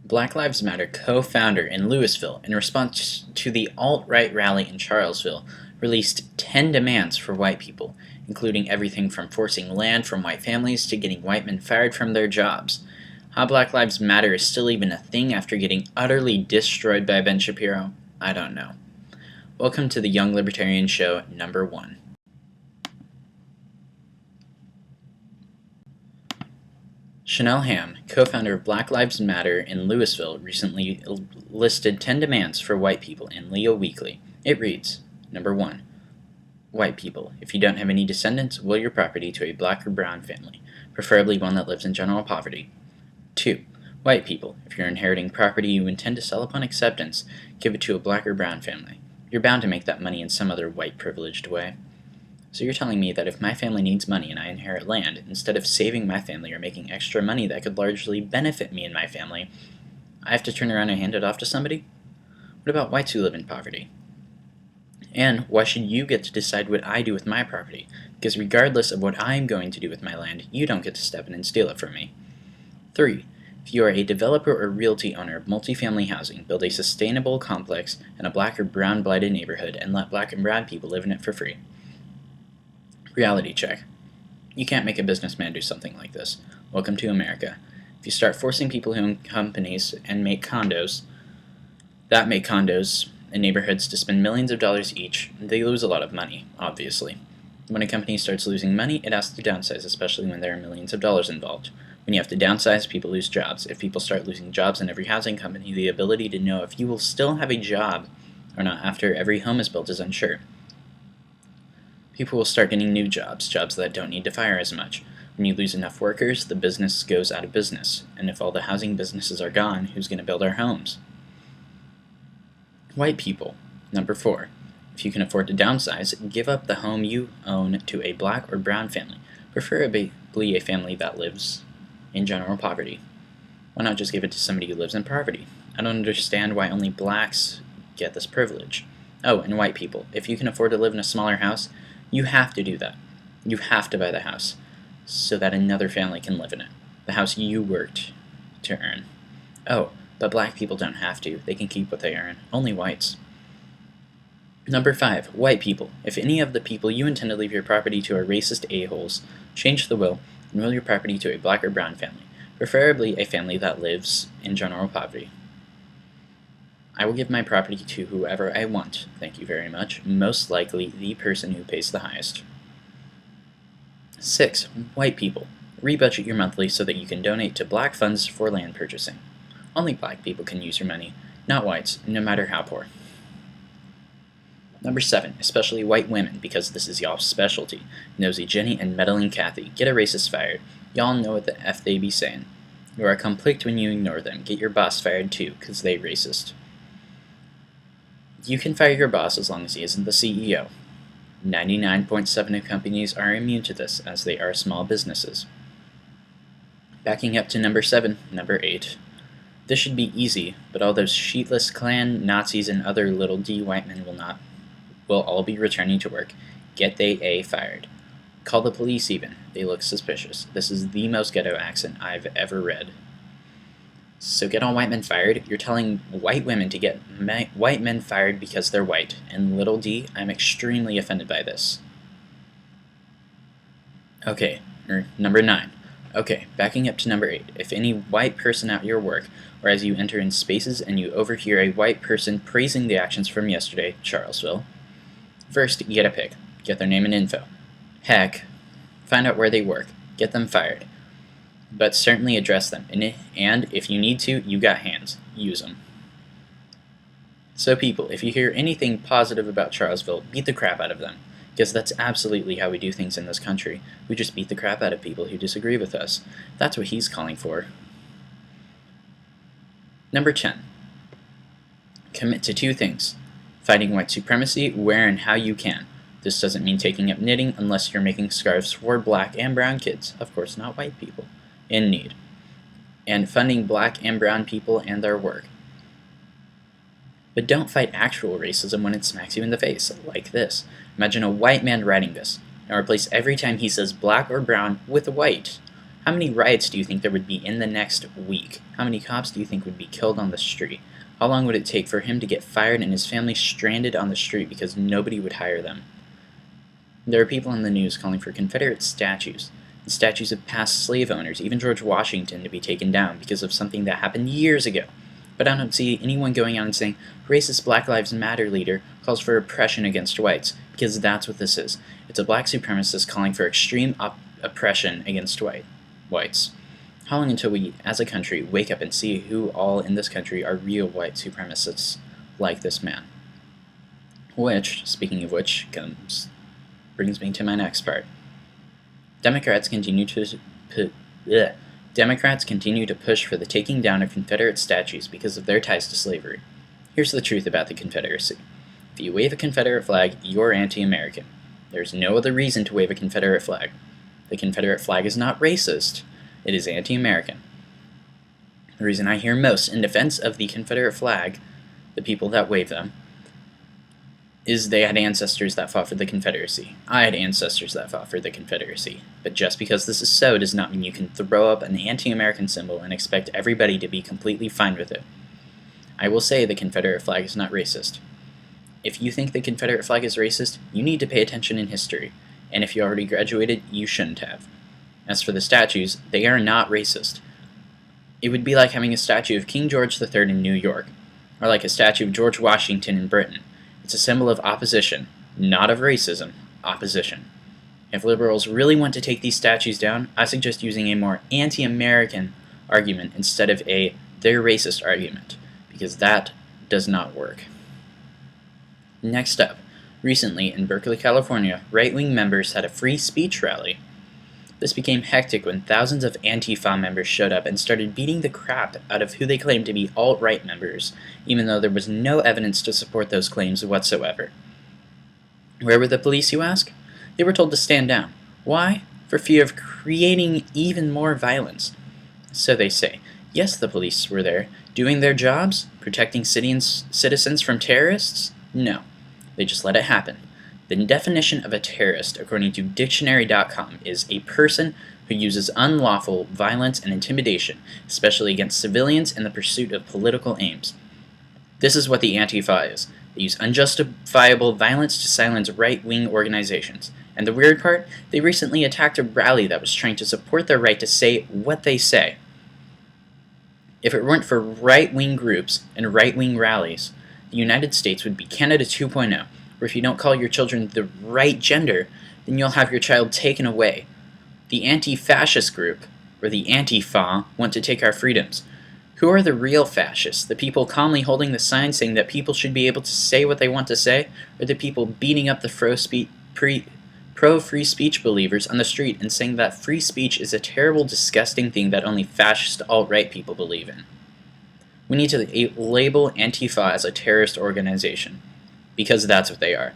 Black Lives Matter co-founder in Louisville, in response to the alt-right rally in Charlottesville, released 10 demands for white people, including everything from forcing land from white families to getting white men fired from their jobs. How Black Lives Matter is still even a thing after getting utterly destroyed by Ben Shapiro, I don't know. Welcome to the Young Libertarian Show number 1. Chanel Ham, co-founder of Black Lives Matter in Louisville, recently listed 10 demands for white people in Leo Weekly. It reads, Number 1. White people, if you don't have any descendants, will your property to a black or brown family, preferably one that lives in general poverty. 2. White people, if you're inheriting property you intend to sell upon acceptance, give it to a black or brown family. You're bound to make that money in some other white privileged way. So you're telling me that if my family needs money and I inherit land, instead of saving my family or making extra money that could largely benefit me and my family, I have to turn around and hand it off to somebody? What about whites who live in poverty? And why should you get to decide what I do with my property? Because regardless of what I'm going to do with my land, you don't get to step in and steal it from me. 3. If you are a developer or realty owner of multifamily housing, build a sustainable complex in a black or brown blighted neighborhood and let black and brown people live in it for free. Reality check. You can't make a businessman do something like this. Welcome to America. If you start forcing people who own companies and make condos in neighborhoods to spend millions of dollars each, they lose a lot of money, obviously. When a company starts losing money, it has to downsize, especially when there are millions of dollars involved. When you have to downsize, people lose jobs. If people start losing jobs in every housing company, the ability to know if you will still have a job or not after every home is built is unsure. People will start getting new jobs that don't need to fire as much. When you lose enough workers, the business goes out of business. And if all the housing businesses are gone, who's going to build our homes? White people. Number 4. If you can afford to downsize, give up the home you own to a black or brown family, preferably a family that lives in general poverty. Why not just give it to somebody who lives in poverty? I don't understand why only blacks get this privilege. Oh, and white people. If you can afford to live in a smaller house, you have to do that. You have to buy the house so that another family can live in it. The house you worked to earn. Oh, but black people don't have to. They can keep what they earn. Only whites. Number 5. White people. If any of the people you intend to leave your property to are racist a-holes, change the will and will your property to a black or brown family, preferably a family that lives in general poverty. I will give my property to whoever I want, thank you very much, most likely the person who pays the highest. 6. White people. Rebudget your monthly so that you can donate to black funds for land purchasing. Only black people can use your money, not whites, no matter how poor. Number 7. Especially white women, because this is y'all's specialty. Nosy Jenny and meddling Kathy. Get a racist fired. Y'all know what the F they be saying. You are a conflict when you ignore them. Get your boss fired too, cause they racist. You can fire your boss as long as he isn't the CEO. 99.7% of companies are immune to this, as they are small businesses. Backing up to number 7, number 8. This should be easy, but all those sheetless Klan, Nazis, and other little d white men will all be returning to work. Get they A fired. Call the police even. They look suspicious. This is the most ghetto accent I've ever read. So get all white men fired? You're telling white women to get white men fired because they're white. And little d, I'm extremely offended by this. Okay, number 9. Okay, backing up to number 8. If any white person at your work, or as you enter in spaces and you overhear a white person praising the actions from yesterday, Charlottesville, first, get a pic. Get their name and info. Heck, find out where they work. Get them fired. But certainly address them, and if you need to, you got hands. Use them. So people, if you hear anything positive about Charlottesville, beat the crap out of them, because that's absolutely how we do things in this country. We just beat the crap out of people who disagree with us. That's what he's calling for. Number 10. Commit to 2 things. Fighting white supremacy where and how you can. This doesn't mean taking up knitting unless you're making scarves for black and brown kids. Of course, not white people in need, and funding black and brown people and their work. But don't fight actual racism when it smacks you in the face, like this. Imagine a white man writing this. Now replace every time he says black or brown with white. How many riots do you think there would be in the next week? How many cops do you think would be killed on the street? How long would it take for him to get fired and his family stranded on the street because nobody would hire them? There are people in the news calling for Confederate statues, and statues of past slave owners, even George Washington, to be taken down because of something that happened years ago. But I don't see anyone going out and saying, racist Black Lives Matter leader calls for oppression against whites, because that's what this is. It's a black supremacist calling for extreme oppression against whites. How long until we, as a country, wake up and see who all in this country are real white supremacists like this man? Which, speaking of which, brings me to my next part. Democrats continue to push for the taking down of Confederate statues because of their ties to slavery. Here's the truth about the Confederacy. If you wave a Confederate flag, you're anti-American. There's no other reason to wave a Confederate flag. The Confederate flag is not racist. It is anti-American. The reason I hear most in defense of the Confederate flag, the people that wave them, is they had ancestors that fought for the Confederacy. I had ancestors that fought for the Confederacy. But just because this is so does not mean you can throw up an anti-American symbol and expect everybody to be completely fine with it. I will say the Confederate flag is not racist. If you think the Confederate flag is racist, you need to pay attention in history. And if you already graduated, you shouldn't have. As for the statues, they are not racist. It would be like having a statue of King George III in New York, or like a statue of George Washington in Britain. It's a symbol of opposition, not of racism, opposition. If liberals really want to take these statues down, I suggest using a more anti-American argument instead of a they're racist argument, because that does not work. Next up, recently in Berkeley, California, right-wing members had a free speech rally. This became hectic when thousands of Antifa members showed up and started beating the crap out of who they claimed to be alt-right members, even though there was no evidence to support those claims whatsoever. Where were the police, you ask? They were told to stand down. Why? For fear of creating even more violence. So they say. Yes, the police were there, doing their jobs, protecting citizens from terrorists? No, they just let it happen. The definition of a terrorist, according to dictionary.com, is a person who uses unlawful violence and intimidation, especially against civilians in the pursuit of political aims. This is what the Antifa is. They use unjustifiable violence to silence right-wing organizations. And the weird part, they recently attacked a rally that was trying to support their right to say what they say. If it weren't for right-wing groups and right-wing rallies, the United States would be Canada 2.0. Or if you don't call your children the right gender, then you'll have your child taken away. The anti-fascist group, or the Antifa, want to take our freedoms. Who are the real fascists? The people calmly holding the sign saying that people should be able to say what they want to say, or the people beating up the pro-free speech believers on the street and saying that free speech is a terrible, disgusting thing that only fascist alt-right people believe in? We need to label Antifa as a terrorist organization. Because that's what they are.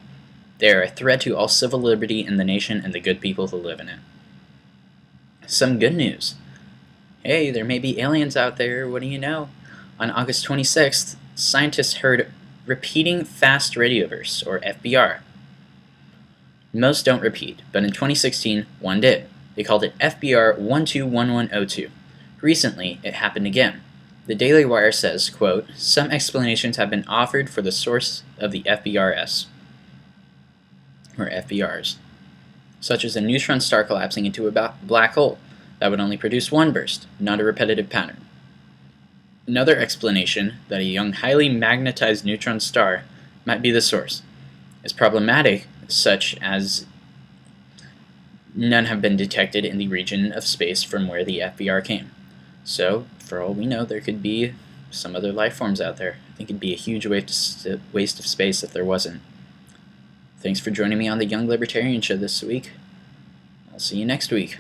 They are a threat to all civil liberty in the nation and the good people who live in it. Some good news. Hey, there may be aliens out there, what do you know? On August 26th, scientists heard repeating fast radio bursts, or FBR. Most don't repeat, but in 2016, one did. They called it FBR 121102. Recently, it happened again. The Daily Wire says, quote, some explanations have been offered for the source of the FBRs, or FBRs, such as a neutron star collapsing into a black hole that would only produce one burst, not a repetitive pattern. Another explanation, that a young, highly magnetized neutron star might be the source, is problematic, such as none have been detected in the region of space from where the FBR came. So, for all we know, there could be some other life forms out there. I think it'd be a huge waste of space if there wasn't. Thanks for joining me on the Young Libertarian Show this week. I'll see you next week.